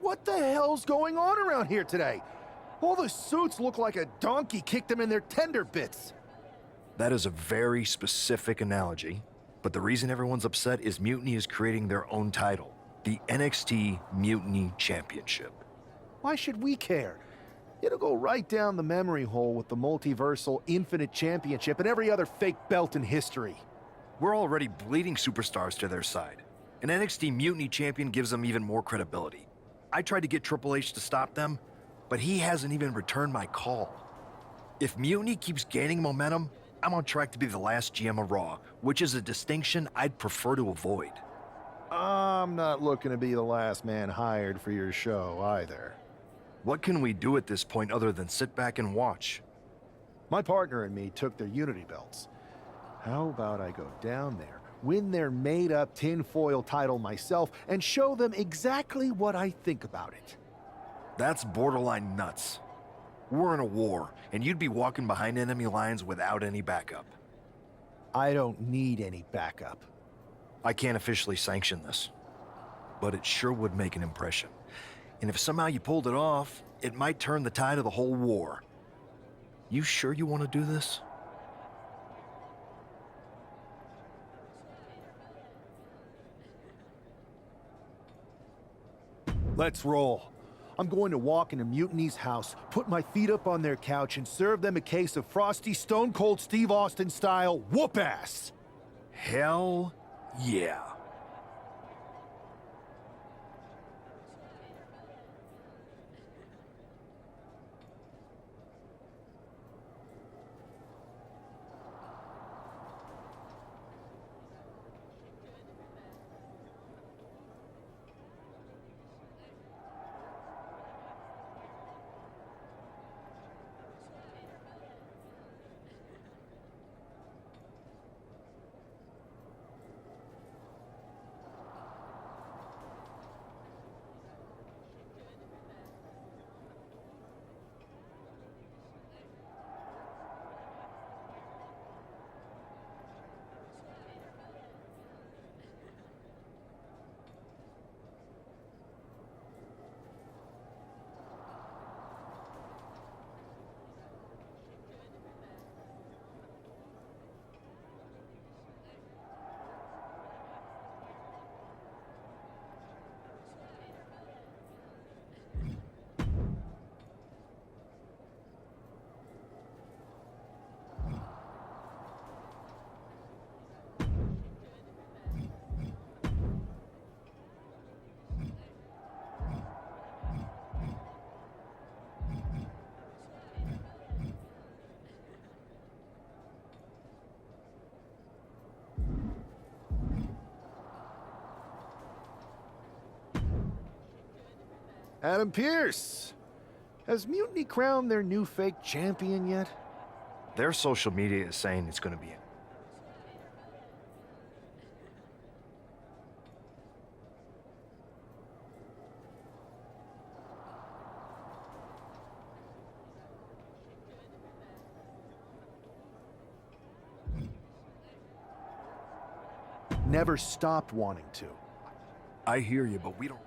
What the hell's going on around here today? All the suits look like a donkey kicked them in their tender bits. That is a very specific analogy, but the reason everyone's upset is Mutiny is creating their own title, the NXT Mutiny Championship. Why should we care? It'll go right down the memory hole with the Multiversal Infinite Championship and every other fake belt in history. We're already bleeding superstars to their side. An NXT Mutiny champion gives them even more credibility. I tried to get Triple H to stop them, but he hasn't even returned my call. If Mutiny keeps gaining momentum, I'm on track to be the last GM of Raw, which is a distinction I'd prefer to avoid. I'm not looking to be the last man hired for your show either. What can we do at this point other than sit back and watch? My partner and me took their Unity belts. How about I go down there, win their made-up tinfoil title myself, and show them exactly what I think about it? That's borderline nuts. We're in a war, and you'd be walking behind enemy lines without any backup. I don't need any backup. I can't officially sanction this, but it sure would make an impression. And if somehow you pulled it off, it might turn the tide of the whole war. You sure you want to do this? Let's roll. I'm going to walk into Mutiny's house, put my feet up on their couch, and serve them a case of frosty Stone Cold Steve Austin style whoop-ass. Hell yeah. Adam Pearce! Has Mutiny crowned their new fake champion yet? Their social media is saying it's going to be. Never stopped wanting to. I hear you, but we don't.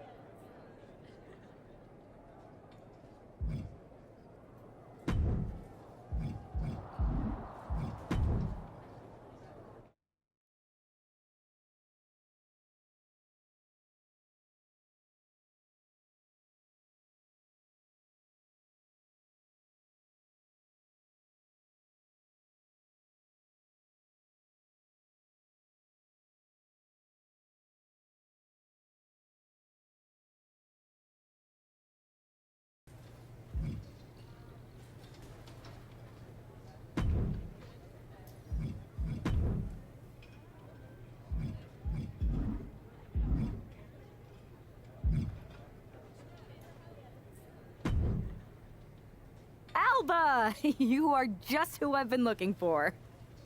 Alba! You are just who I've been looking for.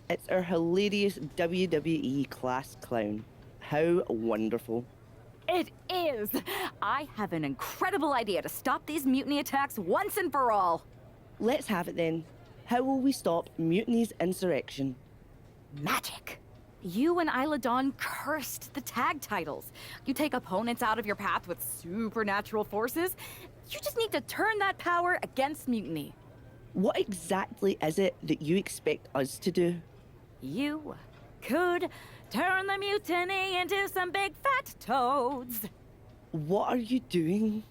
It's our hilarious WWE class clown. How wonderful. It is! I have an incredible idea to stop these mutiny attacks once and for all. Let's have it then. How will we stop Mutiny's insurrection? Magic. You and Isla Dawn cursed the tag titles. You take opponents out of your path with supernatural forces. You just need to turn that power against Mutiny. What exactly is it that you expect us to do? You could turn the Mutiny into some big fat toads. What are you doing?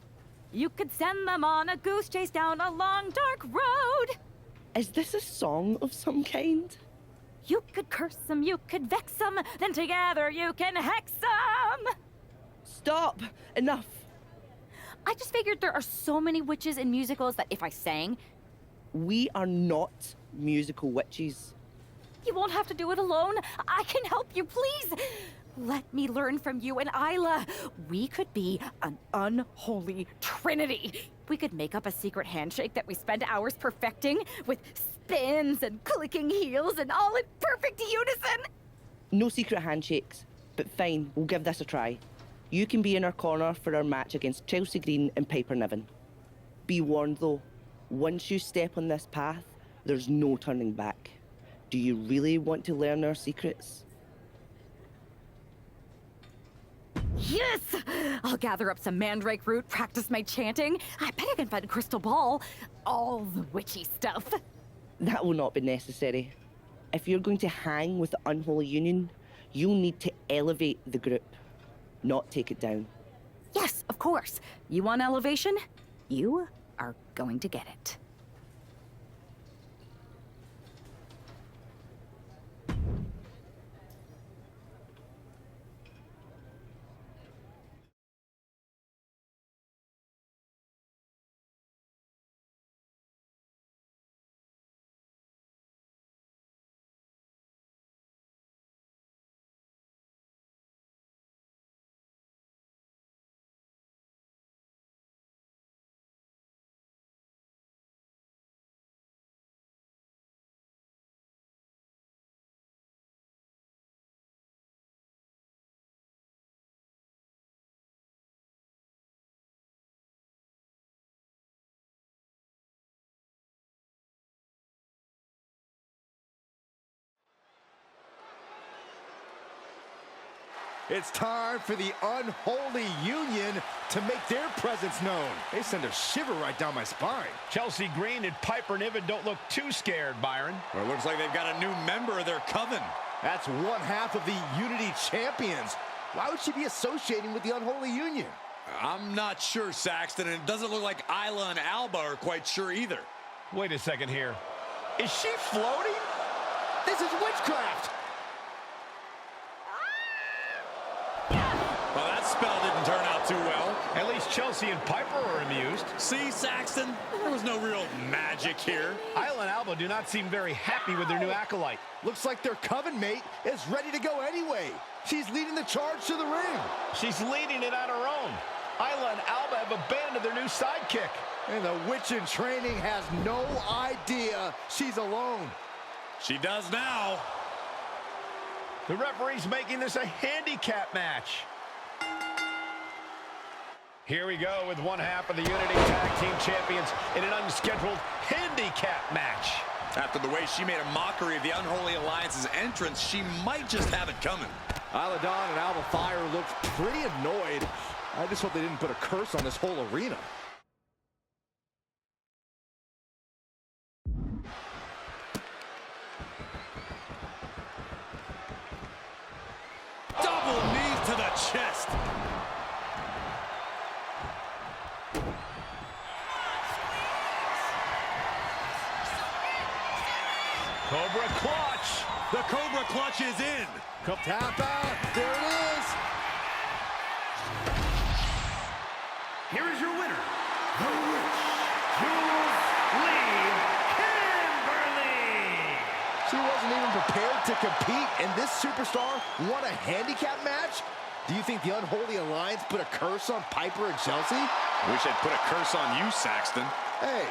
You could send them on a goose chase down a long, dark road. Is this a song of some kind? You could curse them, you could vex them, then together you can hex them. Stop! Enough! I just figured there are so many witches in musicals that if I sang, We are not musical witches. you won't have to do it alone. I can help you, please. Let me learn from you and Isla. We could be an unholy trinity. We could make up a secret handshake that we spend hours perfecting with spins and clicking heels and all in perfect unison. No secret handshakes, but fine, we'll give this a try. You can be in our corner for our match against Chelsea Green and Piper Niven. Be warned though, once you step on this path, there's no turning back. Do you really want to learn our secrets? Yes! I'll gather up some mandrake root, practice my chanting. I bet I can find a crystal ball. All the witchy stuff. That will not be necessary. If you're going to hang with the Unholy Union, you'll need to elevate the group, not take it down. Yes, of course. You want elevation? You are going to get it. It's time for the Unholy Union to make their presence known. They send a shiver right down my spine. Chelsea Green and Piper Niven don't look too scared, Byron. Well, it looks like they've got a new member of their coven. That's one half of the Unity Champions. Why would she be associating with the Unholy Union? I'm not sure, Saxton, and it doesn't look like Isla and Alba are quite sure either. Wait a second here. Is she floating? This is witchcraft! Well, that spell didn't turn out too well. At least Chelsea and Piper are amused. See, Saxton, there was no real magic here. Isla and Alba do not seem very happy with their new acolyte. Looks like their coven mate is ready to go anyway. She's leading the charge to the ring. She's leading it on her own. Isla and Alba have abandoned their new sidekick. And the witch in training has no idea she's alone. She does now. The referee's making this a handicap match. Here we go with one half of the Unity Tag Team Champions in an unscheduled handicap match. After the way she made a mockery of the Unholy Alliance's entrance, she might just have it coming. Isla Dawn and Alba Fire looked pretty annoyed. I just hope they didn't put a curse on this whole arena. Double knees to the chest. Cobra Clutch. The Cobra Clutch is in. Tap out. There it is. Here is your winner, the Witch, Julie Kimberly. She wasn't even prepared to compete, and this superstar won a handicap match? Do you think the Unholy Alliance put a curse on Piper and Chelsea? Wish I'd put a curse on you, Saxton. Hey,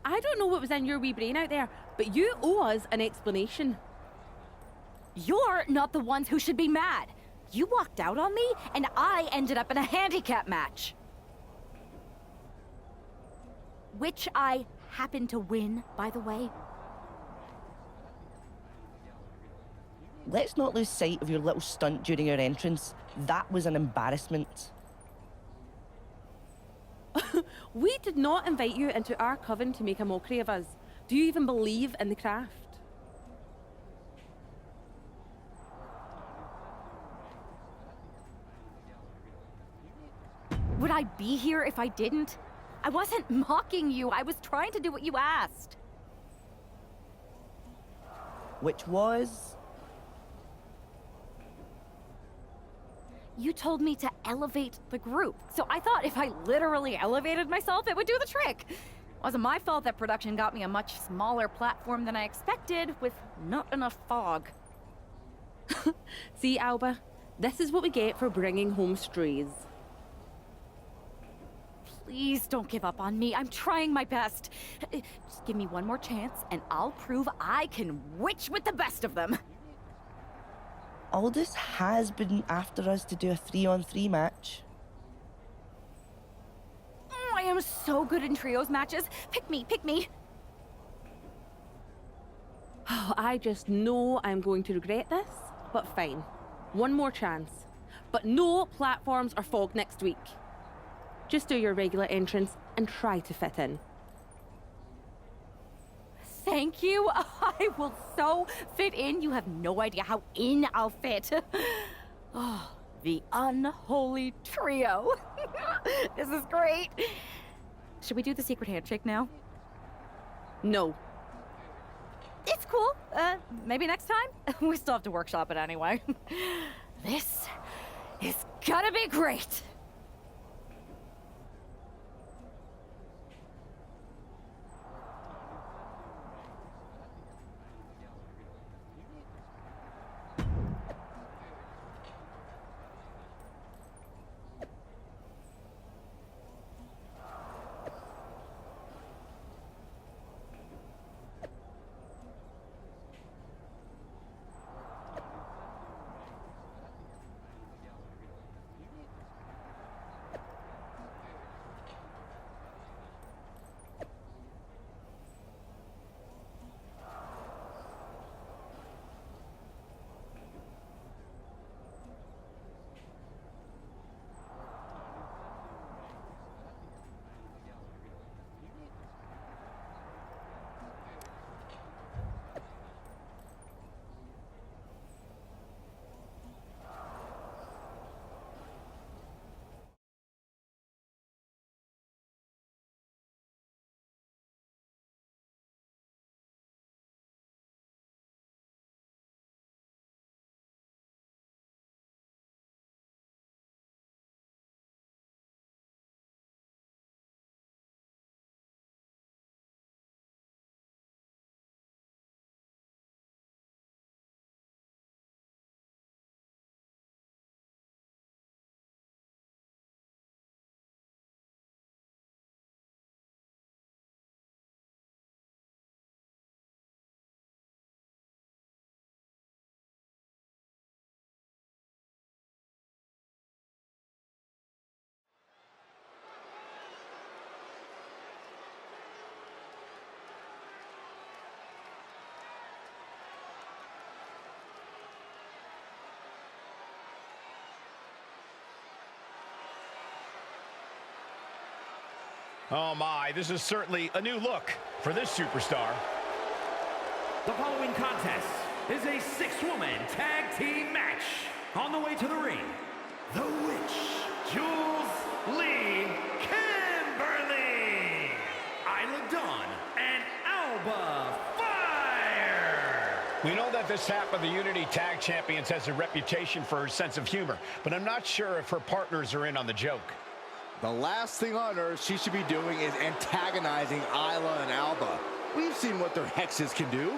I don't know what was in your wee brain out there, but you owe us an explanation. You're not the ones who should be mad. You walked out on me, and I ended up in a handicap match. Which I happened to win, by the way. Let's not lose sight of your little stunt during your entrance. That was an embarrassment. We did not invite you into our coven to make a mockery of us. Do you even believe in the craft? Would I be here if I didn't? I wasn't mocking you. I was trying to do what you asked. Which was? You told me to elevate the group, so I thought if I literally elevated myself, it would do the trick. It wasn't my fault that production got me a much smaller platform than I expected, with not enough fog. See, Alba, this is what we get for bringing home strays. Please don't give up on me. I'm trying my best. Just give me one more chance, and I'll prove I can witch with the best of them. Aldous has been after us to do a 3-on-3 match. I am so good in trios matches. Pick me, pick me. Oh, I just know I'm going to regret this, but fine. One more chance. But no platforms or fog next week. Just do your regular entrance and try to fit in. Thank you. I will so fit in. You have no idea how in I'll fit. Oh, the unholy trio. This is great. Should we do the secret handshake now? No. It's cool. Maybe next time? We still have to workshop it anyway. This is gonna be great. Oh my, this is certainly a new look for this superstar. The following contest is a 6-woman tag team match. On the way to the ring, the Witch, Jules Lee Kimberly, Isla Dawn, and Alba Fire. We know that this half of the Unity Tag Champions has a reputation for her sense of humor, but I'm not sure if her partners are in on the joke. The last thing on earth she should be doing is antagonizing Isla and Alba. We've seen what their hexes can do.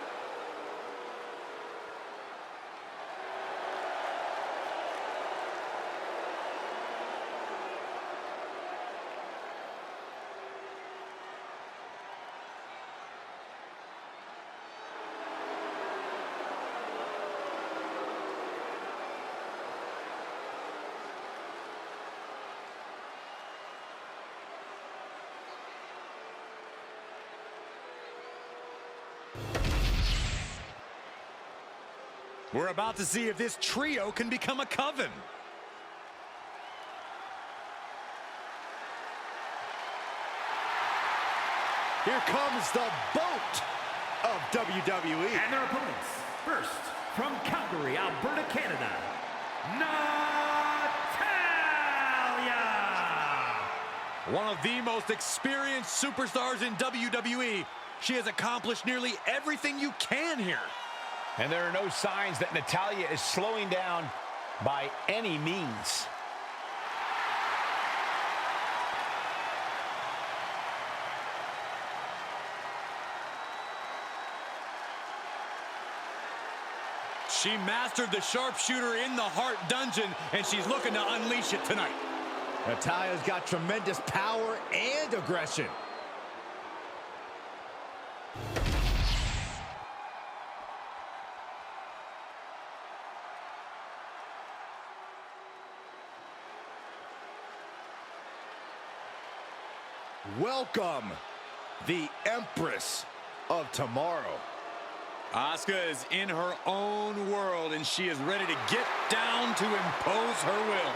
We're about to see if this trio can become a coven. Here comes the boat of WWE. And their opponents, first, from Calgary, Alberta, Canada, Natalya! One of the most experienced superstars in WWE. She has accomplished nearly everything you can here. And there are no signs that Natalya is slowing down by any means. She mastered the sharpshooter in the Heart Dungeon, and she's looking to unleash it tonight. Natalya's got tremendous power and aggression. Welcome, the Empress of Tomorrow. Asuka is in her own world, and she is ready to get down to impose her will.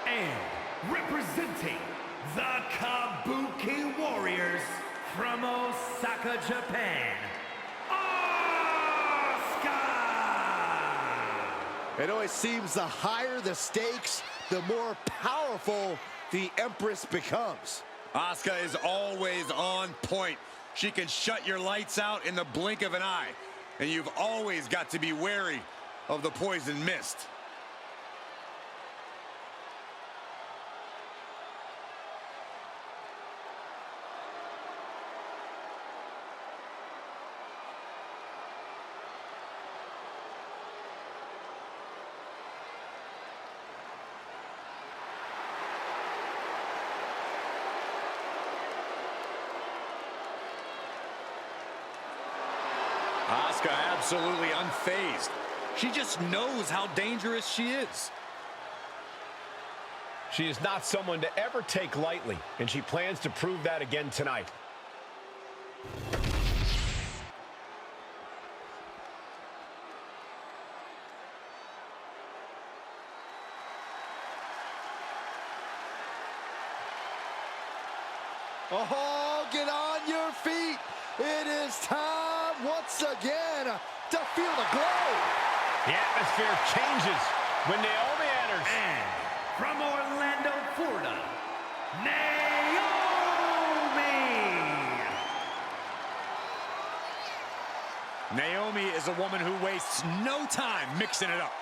And representing the Kabuki Warriors from Osaka, Japan, Asuka! It always seems the higher the stakes, the more powerful the Empress becomes. Asuka is always on point. She can shut your lights out in the blink of an eye, and you've always got to be wary of the poison mist. Asuka absolutely unfazed. She just knows how dangerous she is. She is not someone to ever take lightly, and she plans to prove that again tonight. Oh, get on your feet. It is time once again to feel the glow. The atmosphere changes when Naomi enters. And from Orlando, Florida, Naomi! Naomi is a woman who wastes no time mixing it up.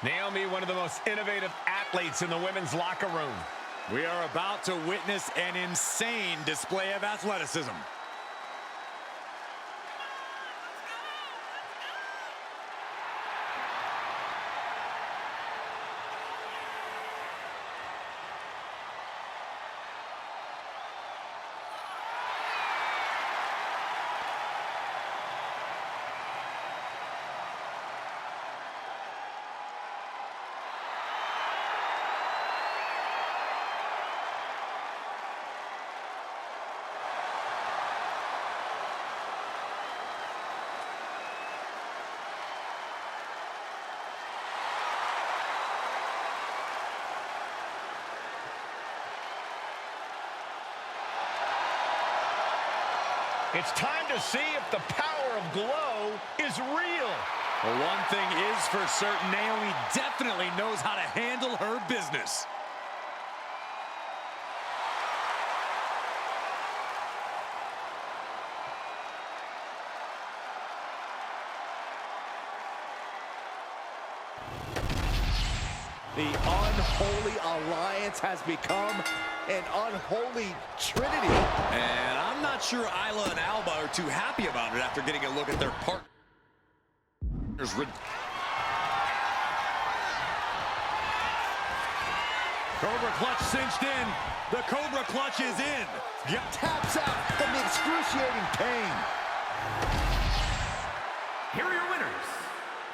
Naomi, one of the most innovative athletes in the women's locker room. We are about to witness an insane display of athleticism. It's time to see if the power of Glow is real. Well, one thing is for certain, Naomi definitely knows how to handle her business. The unholy alliance has become an unholy trinity. And I'm not sure Isla and Alba are too happy about it after getting a look at their partners. Cobra clutch cinched in. The Cobra clutch is in. Taps out from the excruciating pain. Here are your winners,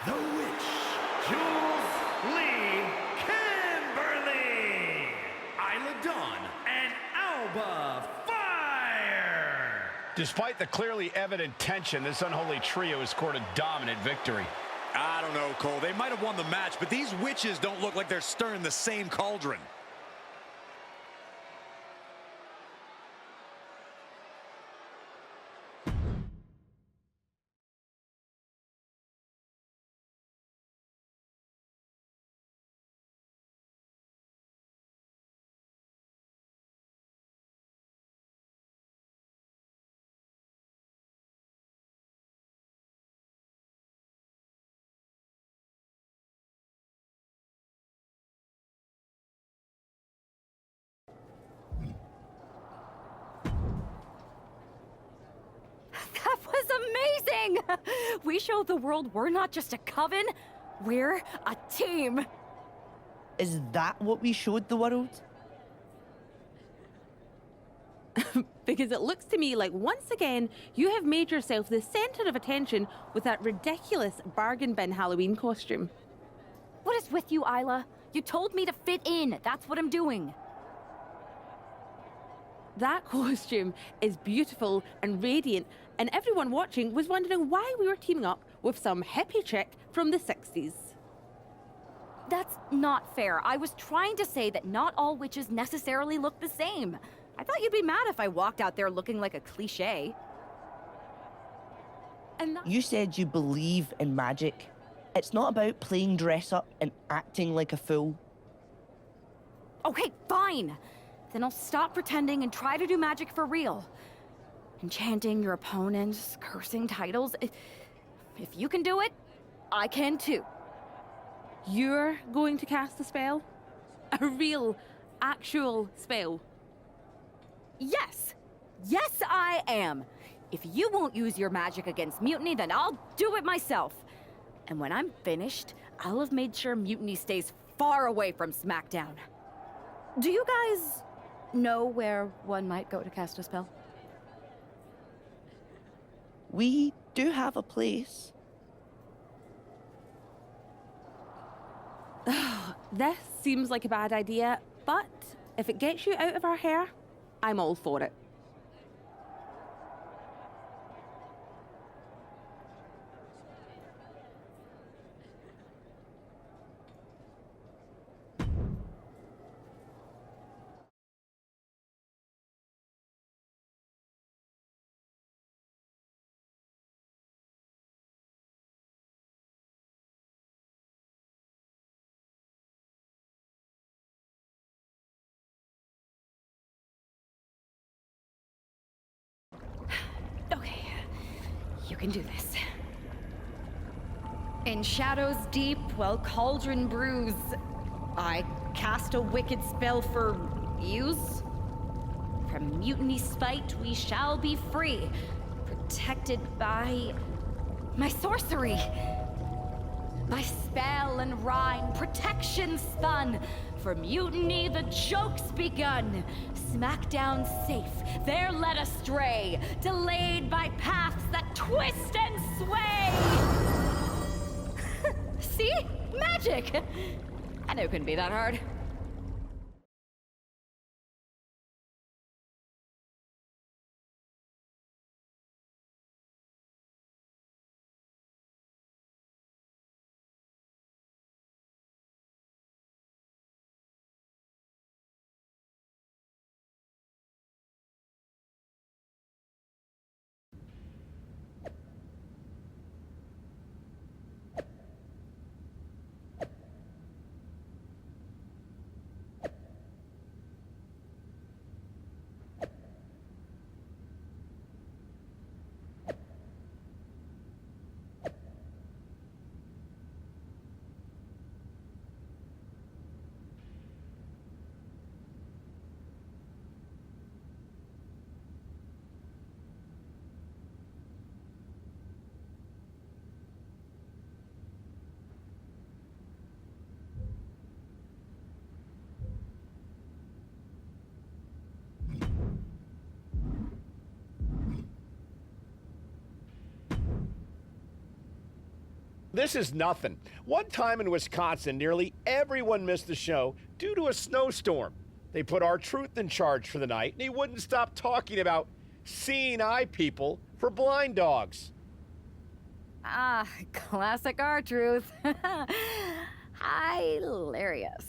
The Witch, Jules Lee Kimberly, Isla Dawn, and Alba Fire. Despite the clearly evident tension, this unholy trio has scored a dominant victory. I don't know, Cole. They might have won the match, but these witches don't look like they're stirring the same cauldron. That was amazing! We showed the world we're not just a coven, we're a team. Is that what we showed the world? Because it looks to me like once again, you have made yourself the center of attention with that ridiculous bargain bin Halloween costume. What is with you, Isla? You told me to fit in. That's what I'm doing. That costume is beautiful and radiant, and everyone watching was wondering why we were teaming up with some hippie chick from the 60s. That's not fair. I was trying to say that not all witches necessarily look the same. I thought you'd be mad if I walked out there looking like a cliché. And You said you believe in magic. It's not about playing dress up and acting like a fool. Okay, fine. Then I'll stop pretending and try to do magic for real. Enchanting your opponents, cursing titles. If you can do it, I can too. you're going to cast a spell? A real, actual spell? Yes! Yes, I am! If you won't use your magic against Mutiny, then I'll do it myself. And when I'm finished, I'll have made sure Mutiny stays far away from SmackDown. Do you guys know where one might go to cast a spell? We do have a place. This seems like a bad idea, but if it gets you out of our hair, I'm all for it. Okay, you can do this. In shadows deep, while cauldron brews, I cast a wicked spell for use. From mutiny spite we shall be free, protected by my sorcery. By spell and rhyme, protection spun. For mutiny, the joke's begun. SmackDown safe, there led astray, delayed by paths that twist and sway. See? Magic! I knew it couldn't be that hard. This is nothing. One time in Wisconsin, nearly everyone missed the show due to a snowstorm. They put R-Truth in charge for the night, and he wouldn't stop talking about seeing eye people for blind dogs. Ah, classic R-Truth. Hilarious.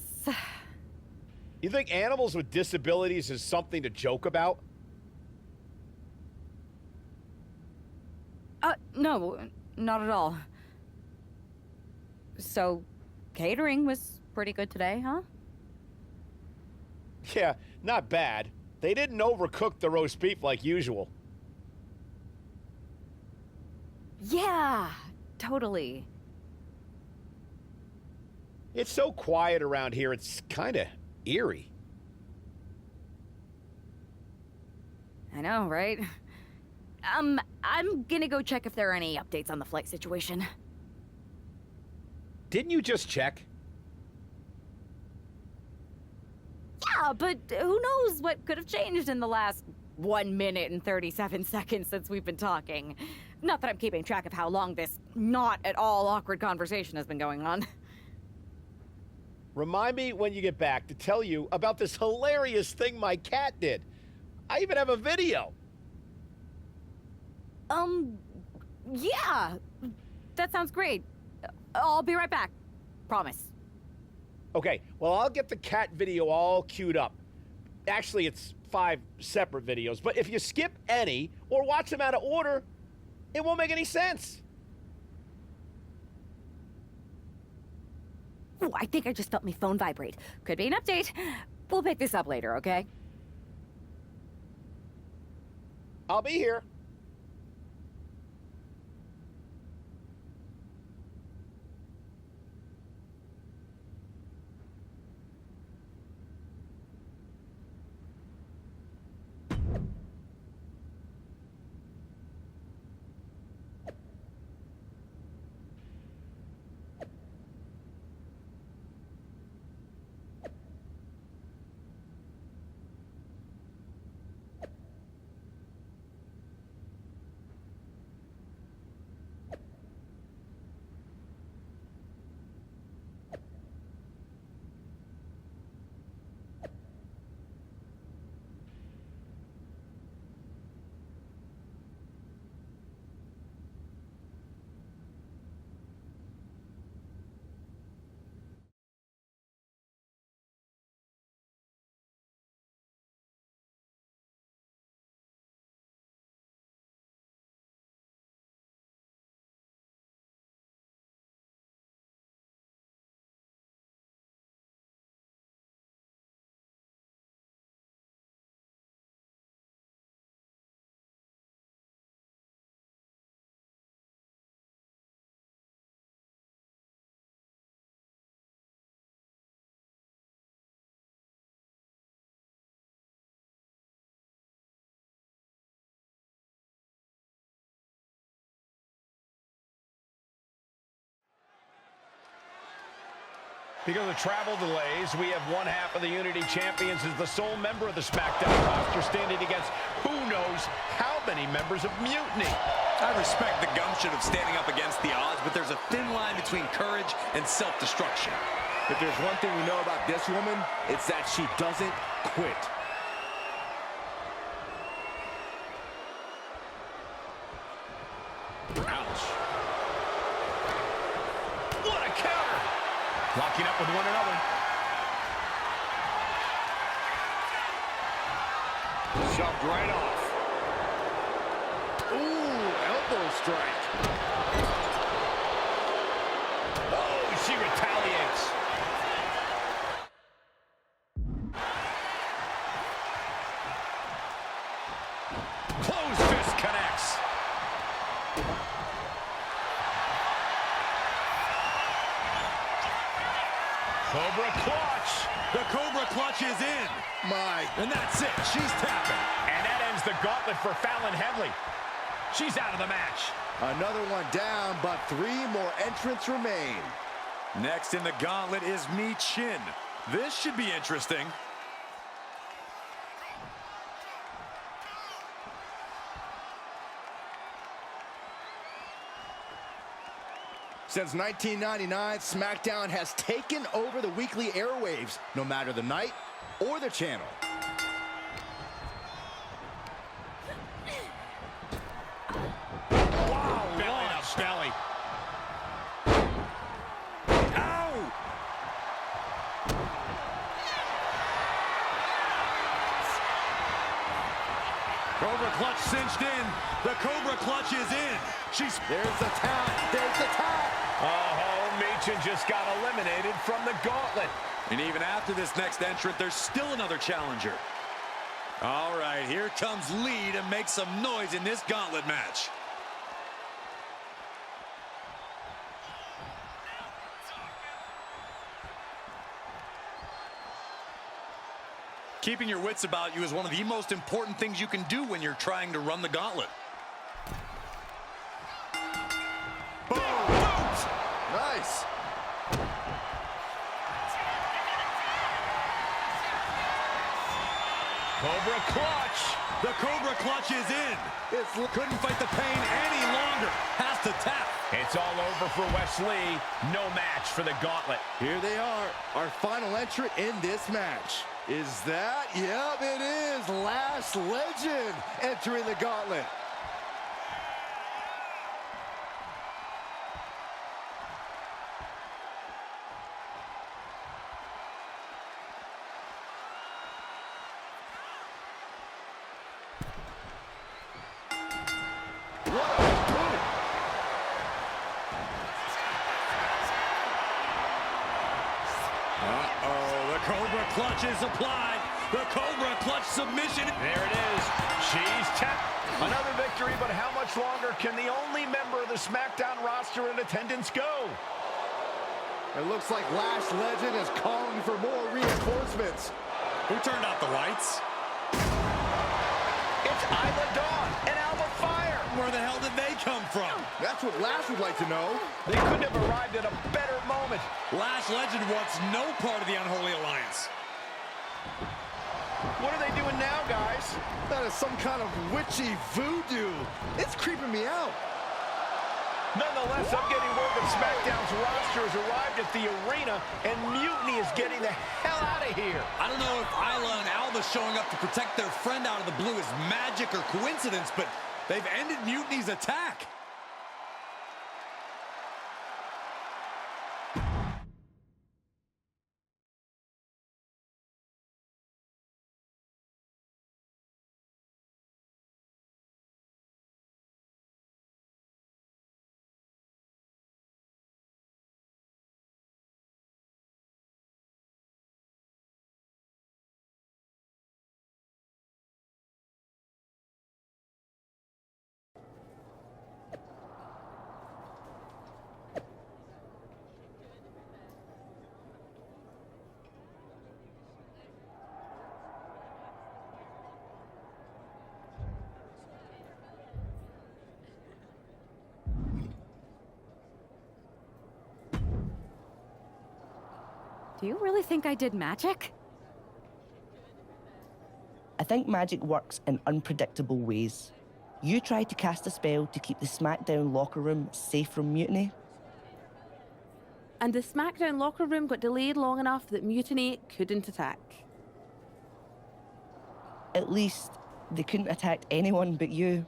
You think animals with disabilities is something to joke about? No, not at all. So, catering was pretty good today, huh? Yeah, not bad. They didn't overcook the roast beef like usual. Yeah, totally. It's so quiet around here, it's kind of eerie. I know, right? I'm gonna go check if there are any updates on the flight situation. Didn't you just check? Yeah, but who knows what could have changed in the last 1 minute and 37 seconds since we've been talking. Not that I'm keeping track of how long this not at all awkward conversation has been going on. Remind me when you get back to tell you about this hilarious thing my cat did. I even have a video. Yeah. That sounds great. I'll be right back. Promise. Okay, well, I'll get the cat video all queued up. Actually, it's 5 separate videos, but if you skip any or watch them out of order, it won't make any sense. Ooh, I think I just felt my phone vibrate. Could be an update. We'll pick this up later, okay? I'll be here. Because of travel delays, we have one half of the Unity Champions as the sole member of the SmackDown roster standing against who knows how many members of Mutiny. I respect the gumption of standing up against the odds, but there's a thin line between courage and self-destruction. If there's one thing we know about this woman, it's that she doesn't quit. Ouch. What a counter! Locking up with one another. Shoved right off. Ooh, elbow strike. Oh, she retaliates. Closed fist connects. Cobra clutch. The Cobra clutch is in. And that's it. She's tapping. And that ends the gauntlet for Fallon Henley. She's out of the match. Another one down, but 3 more entrants remain. Next in the gauntlet is Mi Chin. This should be interesting. Since 1999, SmackDown has taken over the weekly airwaves, no matter the night or the channel. clutch cinched in. The Cobra clutch is in. There's the tap. There's the tap. Oh, Michin just got eliminated from the gauntlet. And even after this next entrant, there's still another challenger. All right, here comes Lee to make some noise in this gauntlet match. Keeping your wits about you is one of the most important things you can do when you're trying to run the gauntlet. Boom! Boom! Nice. Cobra clutch. The Cobra clutch is in. Couldn't fight the pain any longer. Has to tap. It's all over for Wesley. No match for the gauntlet. Here they are, our final entrant in this match. Is that? Yep, it is. Lash Legend entering the gauntlet. Cobra clutch is applied. The Cobra clutch submission. There it is. She's tapped. Another victory, but how much longer can the only member of the SmackDown roster in attendance go? It looks like Lash Legend is calling for more reinforcements. Who turned out the lights? It's Isla Dawn and Alba Fire. Where the hell did they come from? That's what Lash would like to know. They couldn't have arrived at a better moment. Lash Legend wants no part of the Unholy Alliance. What are they doing now, guys? That is some kind of witchy voodoo. It's creeping me out. Nonetheless, I'm getting word that SmackDown's roster has arrived at the arena, and Mutiny is getting the hell out of here. I don't know if Isla and Alba showing up to protect their friend out of the blue is magic or coincidence, but they've ended Mutiny's attack. Do you really think I did magic? I think magic works in unpredictable ways. You tried to cast a spell to keep the SmackDown locker room safe from Mutiny. And the SmackDown locker room got delayed long enough that Mutiny couldn't attack. At least, they couldn't attack anyone but you.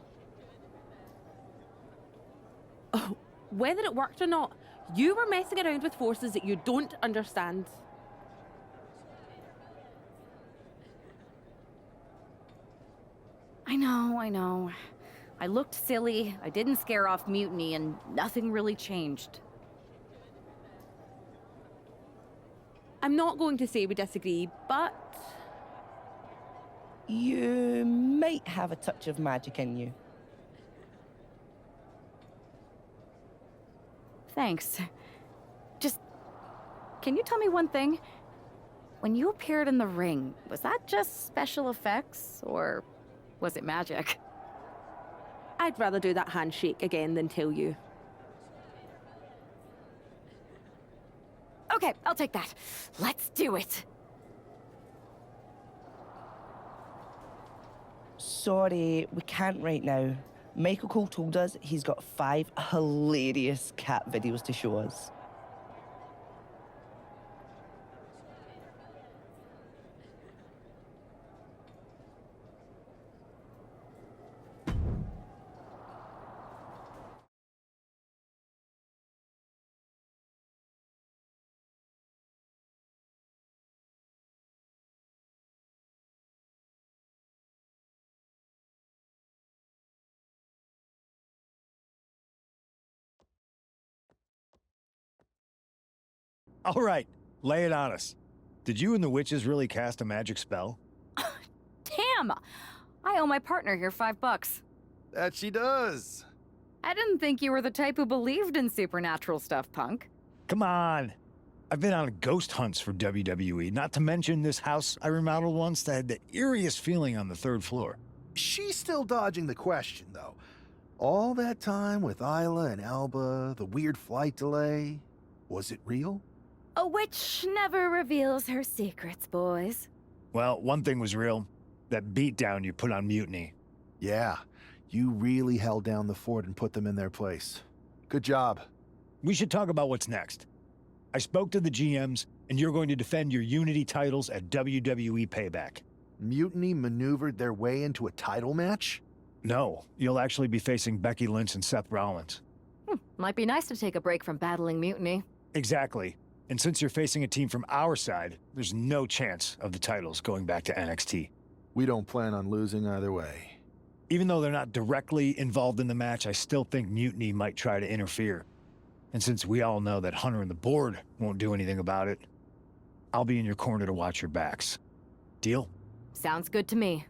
Oh, whether it worked or not, you were messing around with forces that you don't understand. I know. I looked silly, I didn't scare off Mutiny, and nothing really changed. I'm not going to say we disagree, but... You might have a touch of magic in you. Thanks. Just, can you tell me one thing? When you appeared in the ring, was that just special effects, or was it magic? I'd rather do that handshake again than tell you. Okay, I'll take that. Let's do it. Sorry, we can't right now. Michael Cole told us he's got 5 hilarious cat videos to show us. All right, lay it on us. Did you and the witches really cast a magic spell? Damn! I owe my partner here $5. That she does. I didn't think you were the type who believed in supernatural stuff, punk. Come on. I've been on ghost hunts for WWE, not to mention this house I remodeled once that had the eeriest feeling on the 3rd floor. She's still dodging the question, though. All that time with Isla and Alba, the weird flight delay, was it real? A witch never reveals her secrets, boys. Well, one thing was real. That beatdown you put on Mutiny. Yeah, you really held down the fort and put them in their place. Good job. We should talk about what's next. I spoke to the GMs, and you're going to defend your Unity titles at WWE Payback. Mutiny maneuvered their way into a title match? No, you'll actually be facing Becky Lynch and Seth Rollins. Might be nice to take a break from battling Mutiny. Exactly. And since you're facing a team from our side, there's no chance of the titles going back to NXT. We don't plan on losing either way. Even though they're not directly involved in the match, I still think Mutiny might try to interfere. And since we all know that Hunter and the board won't do anything about it, I'll be in your corner to watch your backs. Deal? Sounds good to me.